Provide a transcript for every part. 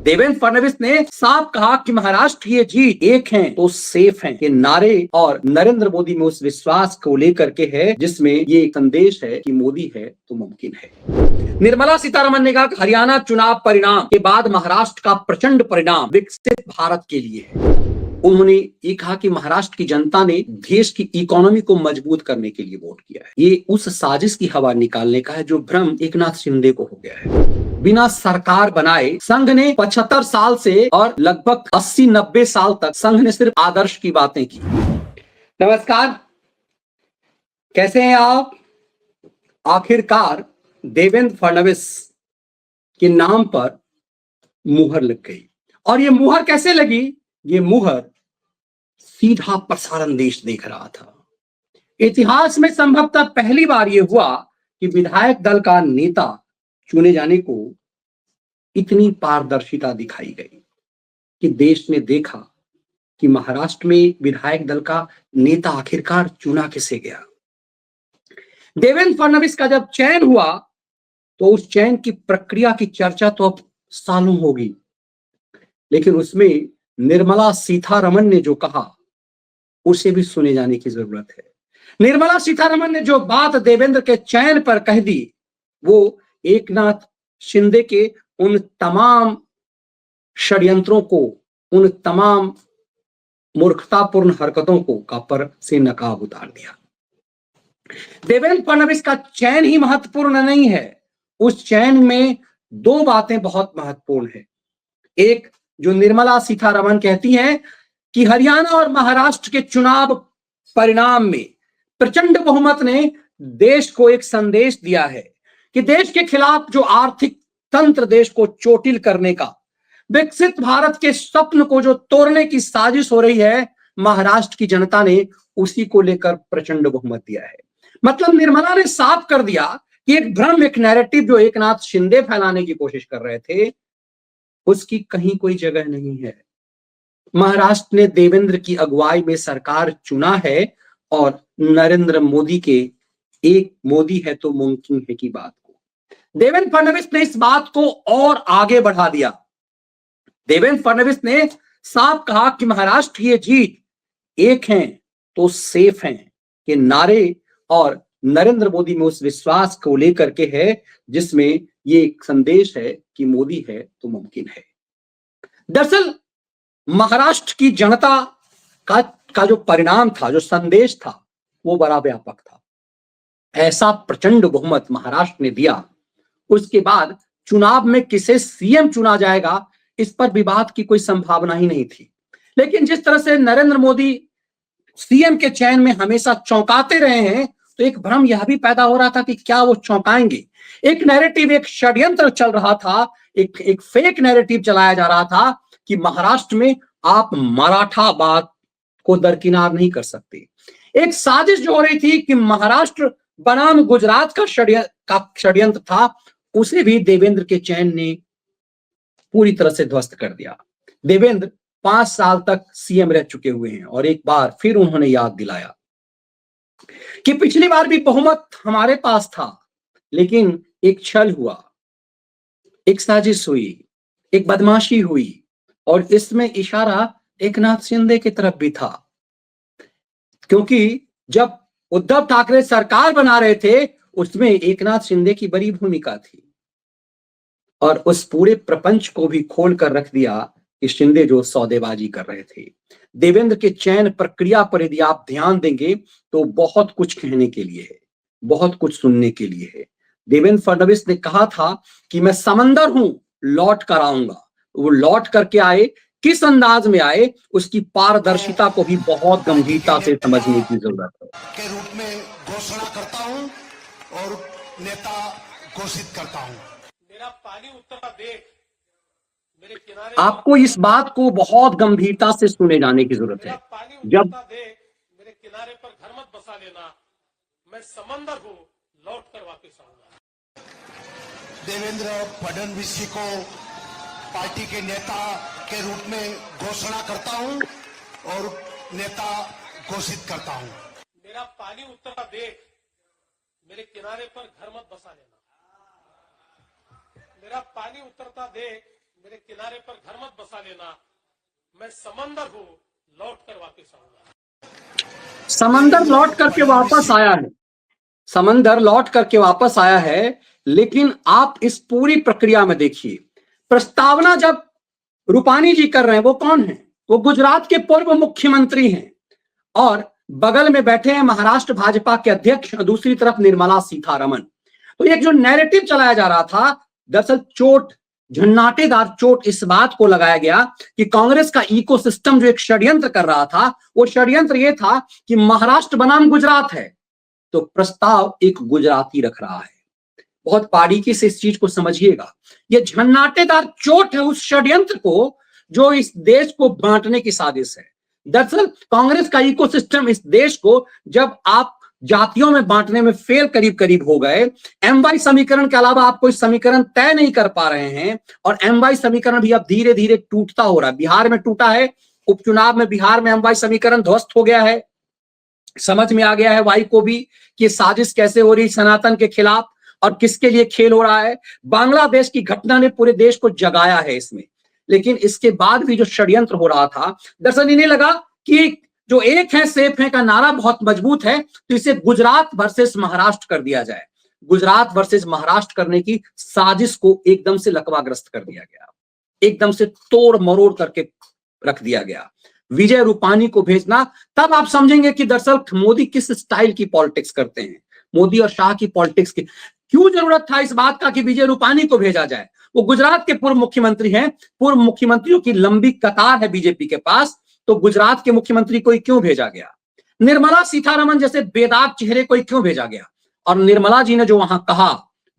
देवेंद्र फडणवीस ने साफ कहा कि महाराष्ट्र की ये जीत एक है तो सेफ है, ये नारे और नरेंद्र मोदी में उस विश्वास को लेकर के है जिसमें ये संदेश है कि मोदी है तो मुमकिन है। निर्मला सीतारमण ने कहा कि हरियाणा चुनाव परिणाम के बाद महाराष्ट्र का प्रचंड परिणाम विकसित भारत के लिए है। उन्होंने ये कहा कि महाराष्ट्र की जनता ने देश की इकोनॉमी को मजबूत करने के लिए वोट किया है। ये उस साजिश की हवा निकालने का है जो भ्रम एकनाथ शिंदे को हो गया है। बिना सरकार बनाए संघ ने 75 साल से और लगभग 80-90 साल तक संघ ने सिर्फ आदर्श की बातें की। नमस्कार, कैसे हैं आप? आखिरकार देवेंद्र फडणवीस के नाम पर मुहर लग गई। और ये मुहर कैसे लगी? ये मुहर सीधा प्रसारण देश देख रहा था। इतिहास में संभवतः पहली बार यह हुआ कि विधायक दल का नेता चुने जाने को इतनी पारदर्शिता दिखाई गई कि देश ने देखा कि महाराष्ट्र में विधायक दल का नेता आखिरकार चुना किसे गया। देवेंद्र फडणवीस का जब चयन हुआ तो उस चयन की प्रक्रिया की चर्चा तो अब सालों होगी, लेकिन उसमें निर्मला सीतारमण ने जो कहा उसे भी सुने जाने की जरूरत है। निर्मला सीतारमण ने जो बात देवेंद्र के चयन पर कह दी वो एकनाथ शिंदे के उन तमाम षड्यंत्रों को, उन तमाम मूर्खतापूर्ण हरकतों को का पर से नकाब उतार दिया। देवेंद्र फडणवीस का चयन ही महत्वपूर्ण नहीं है, उस चयन में दो बातें बहुत महत्वपूर्ण है। एक, जो निर्मला सीतारमण कहती हैं कि हरियाणा और महाराष्ट्र के चुनाव परिणाम में प्रचंड बहुमत ने देश को एक संदेश दिया है कि देश के खिलाफ जो आर्थिक तंत्र देश को चोटिल करने का, विकसित भारत के स्वप्न को जो तोड़ने की साजिश हो रही है, महाराष्ट्र की जनता ने उसी को लेकर प्रचंड बहुमत दिया है। मतलब निर्मला ने साफ कर दिया कि एक भ्रम, एक नैरेटिव जो एकनाथ शिंदे फैलाने की कोशिश कर रहे थे, उसकी कहीं कोई जगह नहीं है। महाराष्ट्र ने देवेंद्र की अगुवाई में सरकार चुना है और नरेंद्र मोदी के एक मोदी है तो मुमकिन है की बात को देवेंद्र फडणवीस ने इस बात को और आगे बढ़ा दिया। देवेंद्र फडणवीस ने साफ कहा कि महाराष्ट्र की ये जीत एक है तो सेफ है, ये नारे और नरेंद्र मोदी में उस विश्वास को लेकर के है जिसमें ये संदेश है कि मोदी है तो मुमकिन है। दरअसल महाराष्ट्र की जनता का जो परिणाम था, जो संदेश था, वो बड़ा व्यापक था। ऐसा प्रचंड बहुमत महाराष्ट्र ने दिया, उसके बाद चुनाव में किसे सीएम चुना जाएगा इस पर विवाद की कोई संभावना ही नहीं थी। लेकिन जिस तरह से नरेंद्र मोदी सीएम के चयन में हमेशा चौंकाते रहे हैं, तो एक भ्रम यह भी पैदा हो रहा था कि क्या वो चौंकाएंगे। एक नैरेटिव, एक षड्यंत्र चल रहा था, एक फेक नैरेटिव चलाया जा रहा था कि महाराष्ट्र में आप मराठावाद को दरकिनार नहीं कर सकते। एक साजिश जो हो रही थी कि महाराष्ट्र बनाम गुजरात का षड्यंत्र था, उसे भी देवेंद्र के चयन ने पूरी तरह से ध्वस्त कर दिया। देवेंद्र 5 साल तक सीएम रह चुके हुए हैं और एक बार फिर उन्होंने याद दिलाया कि पिछली बार भी बहुमत हमारे पास था, लेकिन एक छल हुआ, एक साजिश हुई, एक बदमाशी हुई, और इसमें इशारा एकनाथ शिंदे की तरफ भी था। क्योंकि जब उद्धव ठाकरे सरकार बना रहे थे, उसमें एकनाथ शिंदे की बड़ी भूमिका थी और उस पूरे प्रपंच को भी खोल कर रख दिया कि शिंदे जो सौदेबाजी कर रहे थे। देवेंद्र के चयन प्रक्रिया पर यदि आप ध्यान देंगे तो बहुत कुछ कहने के लिए है, बहुत कुछ सुनने के लिए है। देवेंद्र फडणवीस ने कहा था कि मैं समंदर हूं, लौट कर आऊंगा। वो लौट करके आए, किस अंदाज में आए, उसकी पारदर्शिता को भी बहुत गंभीरता से समझने की जरूरत है। के रूप में घोषणा करता हूं और नेता घोषित करता हूं। मेरा पानी उतरता देख मेरे किनारे, आपको इस बात को बहुत गंभीरता से सुने जाने की जरूरत है। जब देख मेरे किनारे पर घर मत बसा लेना, मैं समंदर हूं, लौट कर वापस आऊंगा। देवेंद्र फडणवीस जी को पार्टी के नेता के रूप में घोषणा करता हूं और नेता घोषित करता हूं। मेरा पानी उतरता देख मेरे किनारे पर घर मत बसा लेना, मेरा पानी उतरता देख मेरे किनारे पर घर मत बसा लेना, मैं समंदर हूँ, लौट कर वापस आऊंगा। समंदर लौट करके वापस आया है, समंदर लौट करके वापस आया है। लेकिन आप इस पूरी प्रक्रिया में देखिए, प्रस्तावना जब रूपानी जी कर रहे हैं, वो कौन है? वो गुजरात के पूर्व मुख्यमंत्री हैं और बगल में बैठे हैं महाराष्ट्र भाजपा के अध्यक्ष, दूसरी तरफ निर्मला सीतारमण। तो एक जो नैरेटिव चलाया जा रहा था, दरअसल चोट, झन्नाटेदार चोट इस बात को लगाया गया कि कांग्रेस का इकोसिस्टम जो एक षड्यंत्र कर रहा था, वो षड्यंत्र ये था कि महाराष्ट्र बनाम गुजरात है, तो प्रस्ताव एक गुजराती रख रहा है। बहुत बारीकी से इस चीज को समझिएगा। ये झन्नाटेदार चोट है उस षड्यंत्र को जो इस देश को बांटने की साजिश है। दरअसल कांग्रेस का इकोसिस्टम इस देश को जब आप जातियों में बांटने में फेल करीब करीब हो गए, एमवाई समीकरण के अलावा आप कोई समीकरण तय नहीं कर पा रहे हैं, और एमवाई समीकरण भी अब धीरे धीरे टूटता हो रहा है। बिहार में टूटा है, उपचुनाव में बिहार में एमवाई समीकरण ध्वस्त हो गया है। समझ में आ गया है वाई को भी कि साजिश कैसे हो रही सनातन के खिलाफ और किसके लिए खेल हो रहा है। बांग्लादेश की घटना ने पूरे देश को जगाया है इसमें। लेकिन इसके बाद भी जो षड्यंत्र हो रहा था, दरअसल इन्हें लगा कि जो एक है सेफ है का नारा बहुत मजबूत है, तो इसे गुजरात वर्सेस महाराष्ट्र कर दिया जाए। गुजरात वर्सेस महाराष्ट्र करने की साजिश को एकदम से लकवाग्रस्त कर दिया गया, एकदम से तोड़ मरोड़ करके रख दिया गया। विजय रूपानी को भेजना, तब आप समझेंगे कि दरअसल मोदी किस स्टाइल की पॉलिटिक्स करते हैं। मोदी और शाह की पॉलिटिक्स की क्यों जरूरत था इस बात का कि विजय रूपानी को भेजा जाए? वो गुजरात के पूर्व मुख्यमंत्री हैं, पूर्व मुख्यमंत्रियों की लंबी कतार है बीजेपी के पास, तो गुजरात के मुख्यमंत्री को क्यों भेजा गया? निर्मला सीतारमण जैसे बेदाग चेहरे को क्यों भेजा गया? और निर्मला जी ने जो वहां कहा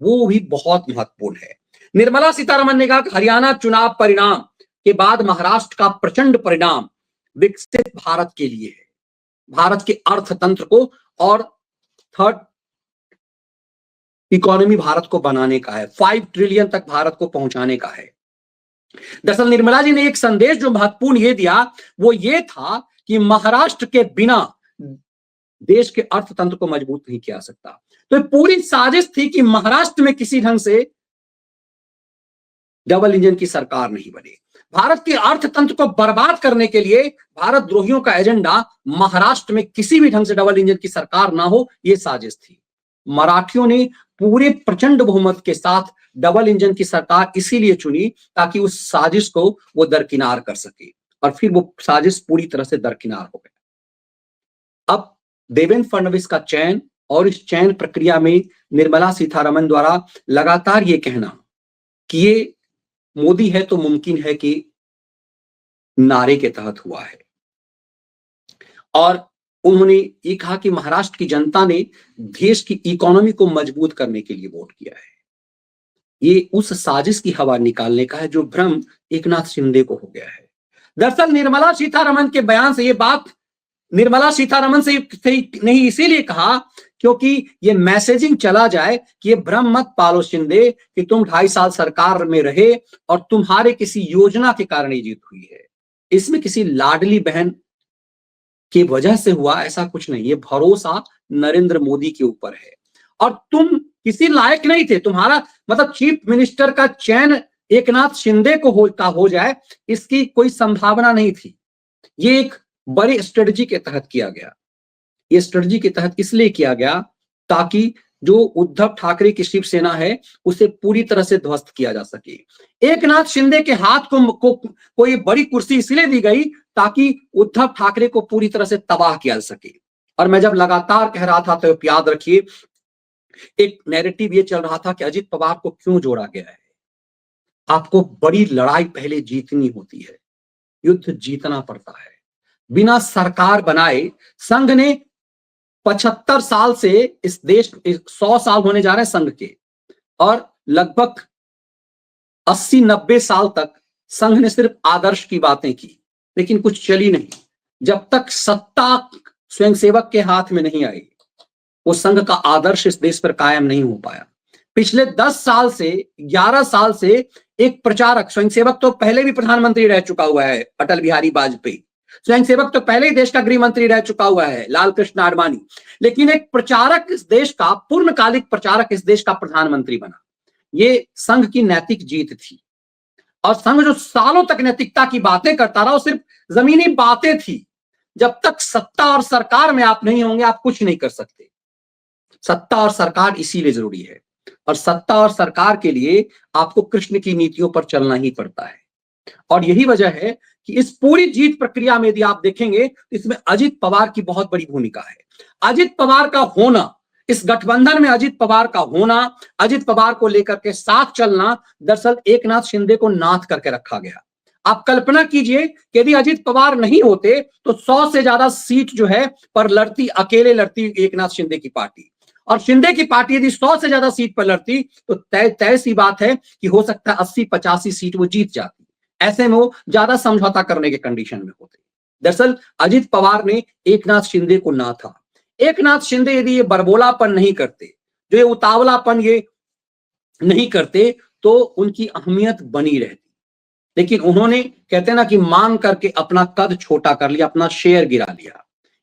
वो भी बहुत महत्वपूर्ण है। निर्मला सीतारमण ने कहा कि हरियाणा चुनाव परिणाम के बाद महाराष्ट्र का प्रचंड परिणाम विकसित भारत के लिए है, भारत के अर्थतंत्र को और थर्ड इकोनॉमी भारत को बनाने का है, 5 ट्रिलियन तक भारत को पहुंचाने का है। दरअसल निर्मला जी ने एक संदेश जो महत्वपूर्ण ये दिया वो ये था कि महाराष्ट्र के बिना देश के अर्थतंत्र को मजबूत नहीं किया जा सकता। तो पूरी साजिश थी कि महाराष्ट्र में किसी ढंग से डबल इंजन की सरकार नहीं बने। भारत के अर्थतंत्र को बर्बाद करने के लिए भारत द्रोहियों का एजेंडा महाराष्ट्र में किसी भी ढंग से डबल इंजन की सरकार ना हो, यह साजिश थी। मराठियों ने पूरे प्रचंड बहुमत के साथ डबल इंजन की सरकार इसीलिए चुनी ताकि उस साजिश को वो दरकिनार कर सके, और फिर वो साजिश पूरी तरह से दरकिनार हो गया। अब देवेंद्र फडणवीस का चयन, और इस चयन प्रक्रिया में निर्मला सीतारमण द्वारा लगातार ये कहना कि ये मोदी है तो मुमकिन है कि नारे के तहत हुआ है, और उन्होंने ये कहा कि महाराष्ट्र की जनता ने देश की इकोनॉमी को मजबूत करने के लिए वोट किया है। ये उस साजिश की हवा निकालने का है जो भ्रम एकनाथ शिंदे को हो गया है। दरअसल निर्मला सीतारमण के बयान से ये बात निर्मला सीतारमण से नहीं इसीलिए कहा क्योंकि ये मैसेजिंग चला जाए कि ये भ्रम मत पालो शिंदे कि तुम 2.5 साल सरकार में रहे और तुम्हारे किसी योजना के कारण ये जीत हुई है। इसमें किसी लाडली बहन की वजह से हुआ ऐसा कुछ नहीं। ये भरोसा नरेंद्र मोदी के ऊपर है, और तुम किसी लायक नहीं थे। तुम्हारा मतलब चीफ मिनिस्टर का चयन एकनाथ शिंदे को हो जाए इसकी कोई संभावना नहीं थी। ये एक बड़ी स्ट्रेटजी के तहत किया गया। ये स्ट्रेटजी के तहत इसलिए किया गया ताकि जो उद्धव ठाकरे की शिवसेना है उसे पूरी तरह से ध्वस्त किया जा सके। एकनाथ शिंदे के हाथ को कोई बड़ी कुर्सी इसलिए दी गई ताकि उद्धव ठाकरे को पूरी तरह से तबाह किया जा सके। और मैं जब लगातार कह रहा था तो याद रखिए, एक नैरेटिव ये चल रहा था कि अजित पवार को क्यों जोड़ा गया है। आपको बड़ी लड़ाई पहले जीतनी होती है, युद्ध जीतना पड़ता है। बिना सरकार बनाए संघ ने 75 साल से इस देश 100 साल होने जा रहे हैं संघ के, और लगभग 80-90 साल तक संघ ने सिर्फ आदर्श की बातें की, लेकिन कुछ चली नहीं। जब तक सत्ता स्वयंसेवक के हाथ में नहीं आई, वो संघ का आदर्श इस देश पर कायम नहीं हो पाया। पिछले 10 साल से 11 साल से एक प्रचारक, स्वयंसेवक तो पहले भी प्रधानमंत्री रह चुका हुआ है अटल बिहारी वाजपेयी, स्वयंसेवक तो पहले ही देश का गृह मंत्री रह चुका हुआ है लाल कृष्ण आडवाणी, लेकिन एक प्रचारक इस देश का, पूर्णकालिक प्रचारक इस देश का प्रधानमंत्री बना। ये संघ की नैतिक जीत थी। और संघ जो सालों तक नैतिकता की बातें करता रहा वो सिर्फ जमीनी बातें थी। जब तक सत्ता और सरकार में आप नहीं होंगे आप कुछ नहीं कर सकते। सत्ता और सरकार इसीलिए जरूरी है, और सत्ता और सरकार के लिए आपको कृष्ण की नीतियों पर चलना ही पड़ता है। और यही वजह है कि इस पूरी जीत प्रक्रिया में यदि आप देखेंगे तो इसमें अजित पवार की बहुत बड़ी भूमिका है। अजित पवार का होना, इस गठबंधन में अजित पवार का होना, अजित पवार को लेकर के साथ चलना, दरअसल एकनाथ शिंदे को नाथ करके रखा गया। आप कल्पना कीजिए कि यदि अजित पवार नहीं होते तो 100 से ज्यादा सीट जो है पर लड़ती, अकेले लड़ती एकनाथ शिंदे की पार्टी। और शिंदे की पार्टी यदि 100 से ज्यादा सीट पर लड़ती तो तय तय सी बात है कि हो सकता है 80-85 सीट वो जीत जाती। ऐसे में वो ज्यादा समझौता करने के कंडीशन में होते। दरअसल अजित पवार ने एकनाथ शिंदे को ना था। एकनाथ शिंदे यदि ये बरबोलापन नहीं करते, जो ये उतावलापन ये नहीं करते, तो उनकी अहमियत बनी रहती। लेकिन उन्होंने, कहते हैं ना कि मांग करके अपना कद छोटा कर लिया, अपना शेयर गिरा लिया।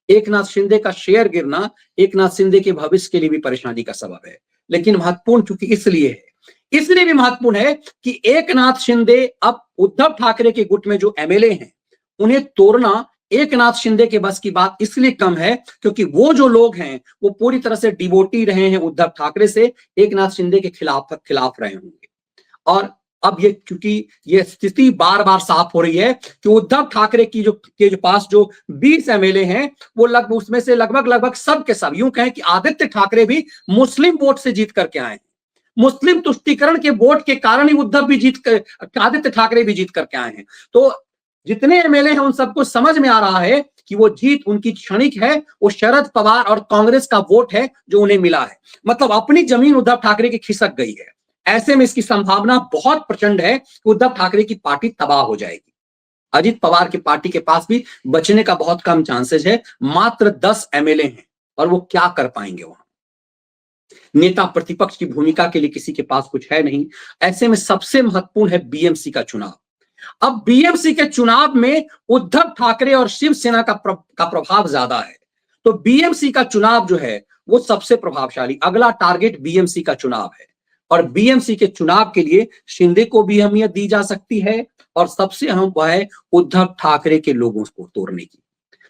एकनाथ शिंदे का शेयर गिरना एकनाथ शिंदे के भविष्य के लिए भी परेशानी का सबब है। लेकिन महत्वपूर्ण चूंकि इसलिए भी महत्वपूर्ण है कि एकनाथ शिंदे अब उद्धव ठाकरे के गुट में जो एमएलए हैं उन्हें तोड़ना एकनाथ शिंदे के बस की बात इसलिए कम है क्योंकि वो जो लोग हैं वो पूरी तरह से डिवोटी रहे हैं उद्धव ठाकरे से, एकनाथ शिंदे के खिलाफ रहे होंगे। और अब ये क्योंकि ये स्थिति बार बार साफ हो रही है कि उद्धव ठाकरे की जो पास जो 20 एमएलए हैं वो लगभग उसमें से लगभग सब के सब, यूं कहें कि आदित्य ठाकरे भी मुस्लिम वोट से जीत करके आए हैं। मुस्लिम तुष्टीकरण के वोट के कारण ही आदित्य ठाकरे भी जीत करके आए हैं। तो जितने एमएलए हैं उन सबको समझ में आ रहा है कि वो जीत उनकी क्षणिक है, वो शरद पवार और कांग्रेस का वोट है जो उन्हें मिला है। मतलब अपनी जमीन उद्धव ठाकरे की खिसक गई है। ऐसे में इसकी संभावना बहुत प्रचंड है कि उद्धव ठाकरे की पार्टी तबाह हो जाएगी। अजित पवार की पार्टी के पास भी बचने का बहुत कम चांसेस है। मात्र 10 एमएलए हैं और वो क्या कर पाएंगे वहां। नेता प्रतिपक्ष की भूमिका के लिए किसी के पास कुछ है नहीं। ऐसे में सबसे महत्वपूर्ण है बीएमसी का चुनाव। अब बीएमसी के चुनाव में उद्धव ठाकरे और शिवसेना का प्रभाव ज्यादा है। तो बीएमसी का चुनाव जो है वो सबसे प्रभावशाली, अगला टारगेट बीएमसी का चुनाव है। और बीएमसी के चुनाव के लिए शिंदे को भी अहमियत दी जा सकती है और सबसे अहम वह है उद्धव ठाकरे के लोगों को तोड़ने की।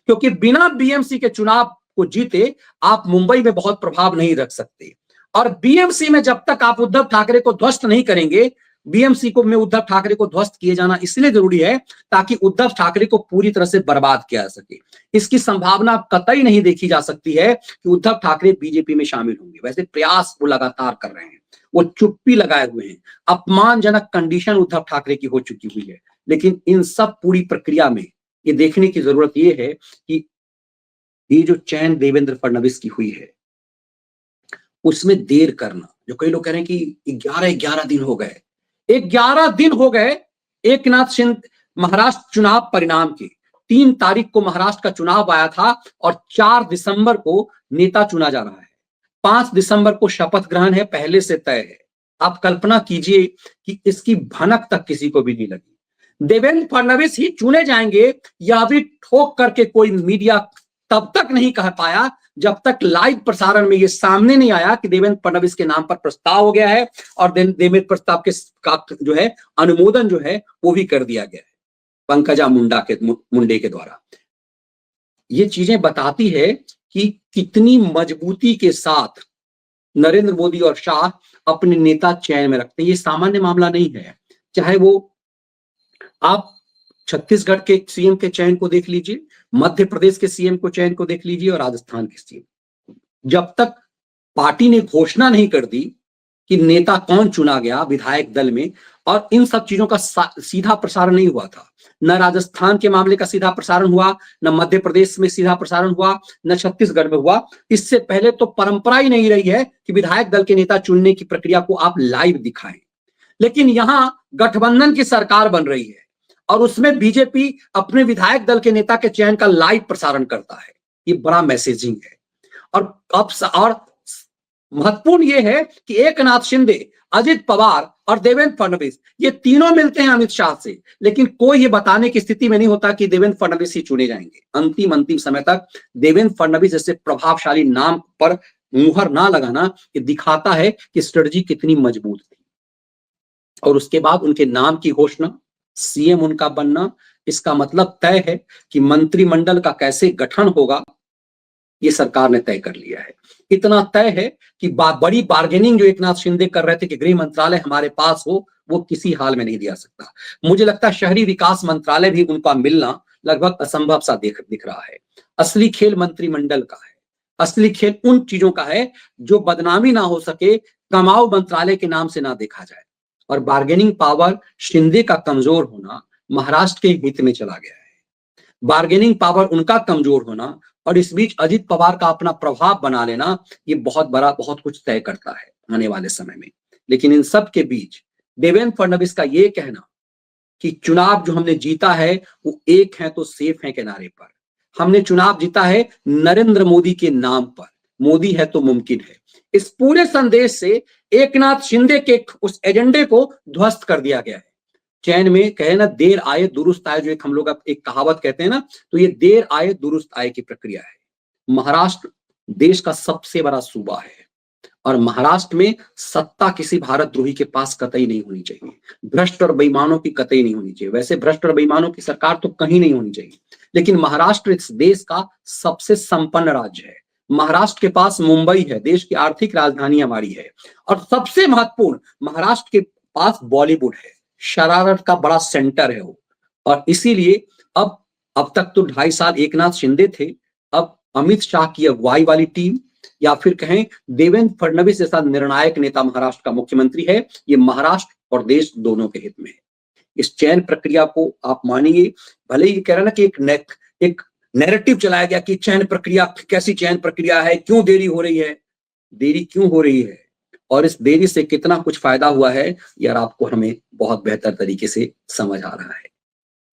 क्योंकि बिना बीएमसी के चुनाव को जीते आप मुंबई में बहुत प्रभाव नहीं रख सकते। और बीएमसी में जब तक आप उद्धव ठाकरे को ध्वस्त नहीं करेंगे, बीएमसी को में उद्धव ठाकरे को ध्वस्त किए जाना इसलिए जरूरी है ताकि उद्धव ठाकरे को पूरी तरह से बर्बाद किया जा सके। इसकी संभावना कतई नहीं देखी जा सकती है कि उद्धव ठाकरे बीजेपी में शामिल होंगे। वैसे प्रयास वो लगातार कर रहे हैं, वो चुप्पी लगाए हुए हैं। अपमानजनक कंडीशन उद्धव ठाकरे की हो चुकी हुई है। लेकिन इन सब पूरी प्रक्रिया में ये देखने की जरूरत ये है कि ये जो चयन देवेंद्र फडणवीस की हुई है उसमें देर करना, जो कई लोग कह रहे हैं कि 11 दिन हो गए, 11 दिन हो गए एकनाथ शिंदे महाराष्ट्र चुनाव परिणाम के। 3 तारीख को महाराष्ट्र का चुनाव आया था और 4 दिसंबर को नेता चुना जा रहा है। 5 दिसंबर को शपथ ग्रहण है, पहले से तय है। आप कल्पना कीजिए कि इसकी भनक तक किसी को भी नहीं लगी। देवेंद्र फडणवीस ही चुने जाएंगे यह भी ठोक करके कोई मीडिया तब तक नहीं कह पाया जब तक लाइव प्रसारण में ये सामने नहीं आया कि देवेंद्र फडणवीस के नाम पर प्रस्ताव हो गया है और देवेंद्र प्रस्ताव के जो है अनुमोदन जो है वो भी कर दिया गया है पंकजा मुंडे के द्वारा। ये चीजें बताती है कि कितनी मजबूती के साथ नरेंद्र मोदी और शाह अपने नेता चयन में रखते हैं। ये सामान्य मामला नहीं है। चाहे वो आप छत्तीसगढ़ के सीएम के चयन को देख लीजिए, मध्य प्रदेश के सीएम को चयन को देख लीजिए और राजस्थान के सीएम। जब तक पार्टी ने घोषणा नहीं कर दी कि नेता कौन चुना गया विधायक दल में, और इन सब चीजों का सीधा प्रसारण नहीं हुआ था। न राजस्थान के मामले का सीधा प्रसारण हुआ, न मध्य प्रदेश में सीधा प्रसारण हुआ, न छत्तीसगढ़ में हुआ। इससे पहले तो परंपरा ही नहीं रही है कि विधायक दल के नेता चुनने की प्रक्रिया को आप लाइव दिखाएं। लेकिन यहां गठबंधन की सरकार बन रही है और उसमें बीजेपी अपने विधायक दल के नेता के चयन का लाइव प्रसारण करता है। ये बड़ा मैसेजिंग है। और महत्वपूर्ण ये है कि एकनाथ शिंदे, अजित पवार और देवेंद्र फडणवीस ये तीनों मिलते हैं अमित शाह से, लेकिन कोई ये बताने की स्थिति में नहीं होता कि देवेंद्र फडणवीस ही चुने जाएंगे। अंतिम समय तक देवेंद्र फडणवीस जैसे प्रभावशाली नाम पर मुहर ना लगाना ये दिखाता है कि स्ट्रेटजी कितनी मजबूत थी। और उसके बाद उनके नाम की घोषणा, सीएम उनका बनना, इसका मतलब तय है कि मंत्रिमंडल का कैसे गठन होगा ये सरकार ने तय कर लिया है। इतना तय है कि बड़ी बार्गेनिंग जो एकनाथ शिंदे कर रहे थे कि गृह मंत्रालय हमारे पास हो, वो किसी हाल में नहीं दिया सकता। मुझे लगता है शहरी विकास मंत्रालय भी उनका मिलना लगभग असंभव सा दिख रहा है। असली खेल मंत्रिमंडल का है, असली खेल उन चीजों का है जो बदनामी ना हो सके, कमाओ मंत्रालय के नाम से ना देखा जाए। और बार्गेनिंग पावर शिंदे का कमजोर होना महाराष्ट्र के हित में चला गया है। बार्गेनिंग पावर उनका कमजोर होना और इस बीच अजित पवार का अपना प्रभाव बना लेना, ये बहुत कुछ तय करता है आने वाले समय में। लेकिन इन सब के बीच देवेंद्र फडणवीस का ये कहना कि चुनाव जो हमने जीता है वो एक है तो सेफ है के नारे पर, हमने चुनाव जीता है नरेंद्र मोदी के नाम पर, मोदी है तो मुमकिन है, इस पूरे संदेश से एकनाथ शिंदे के उस एजेंडे को ध्वस्त कर दिया गया है। चैन में कहे ना, देर आए दुरुस्त आए, जो एक हम लोग एक कहावत कहते हैं ना, तो ये देर आए दुरुस्त आए की प्रक्रिया है। महाराष्ट्र देश का सबसे बड़ा सूबा है और महाराष्ट्र में सत्ता किसी भारत द्रोही के पास कतई नहीं होनी चाहिए, भ्रष्ट और बेईमानों की कतई नहीं होनी चाहिए। वैसे भ्रष्ट और बेईमानों की सरकार तो कहीं नहीं होनी चाहिए, लेकिन महाराष्ट्र इस देश का सबसे संपन्न राज्य है। महाराष्ट्र के पास मुंबई है, देश की आर्थिक राजधानी हमारी है, और सबसे महत्वपूर्ण, महाराष्ट्र के पास बॉलीवुड है, शरारत का बड़ा सेंटर है वो। और इसीलिए अब तक तो 2.5 साल एकनाथ शिंदे थे, अब अमित शाह की अगुवाई वाली टीम या फिर कहें देवेंद्र फडणवीस जैसा निर्णायक नेता महाराष्ट्र का मुख्यमंत्री है, ये महाराष्ट्र और देश दोनों के हित में है। इस चयन प्रक्रिया को आप मानिए, भले ही कह रहे ना कि एक नैरेटिव चलाया गया कि चयन प्रक्रिया कैसी चयन प्रक्रिया है, क्यों देरी हो रही है, देरी क्यों हो रही है और इस देरी से कितना कुछ फायदा हुआ है, यार आपको हमें बहुत बेहतर तरीके से समझ आ रहा है।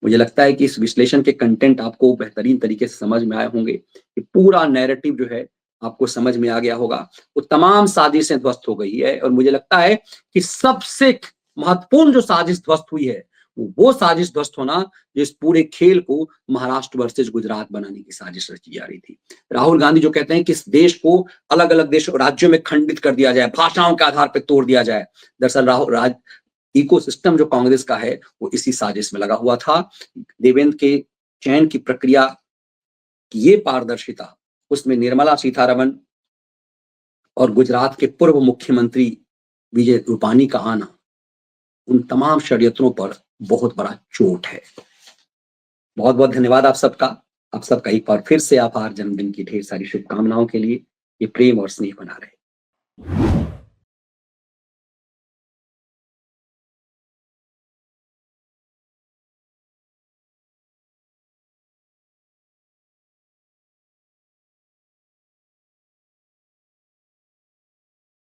मुझे लगता है कि इस विश्लेषण के कंटेंट आपको बेहतरीन तरीके से समझ में आए होंगे, कि पूरा नैरेटिव जो है आपको समझ में आ गया होगा। वो तमाम साजिशें ध्वस्त हो गई है और मुझे लगता है कि सबसे महत्वपूर्ण जो साजिश ध्वस्त हुई है वो साजिश ध्वस्त होना, जो इस पूरे खेल को महाराष्ट्र वर्सेस गुजरात बनाने की साजिश रची जा रही थी। राहुल गांधी जो कहते हैं कि इस देश को अलग अलग देशों राज्यों में खंडित कर दिया जाए, भाषाओं के आधार पर तोड़ दिया जाए, दरअसल इकोसिस्टम जो कांग्रेस का है वो इसी साजिश में लगा हुआ था। देवेंद्र के चयन की प्रक्रिया की ये पारदर्शिता, उसमें निर्मला सीतारमण और गुजरात के पूर्व मुख्यमंत्री विजय रूपानी का आना, उन तमाम षड्यंत्रों पर बहुत बड़ा चोट है। बहुत बहुत धन्यवाद आप सबका एक बार फिर से आभार। जन्मदिन की ढेर सारी शुभकामनाओं के लिए। ये प्रेम और स्नेह बना रहे।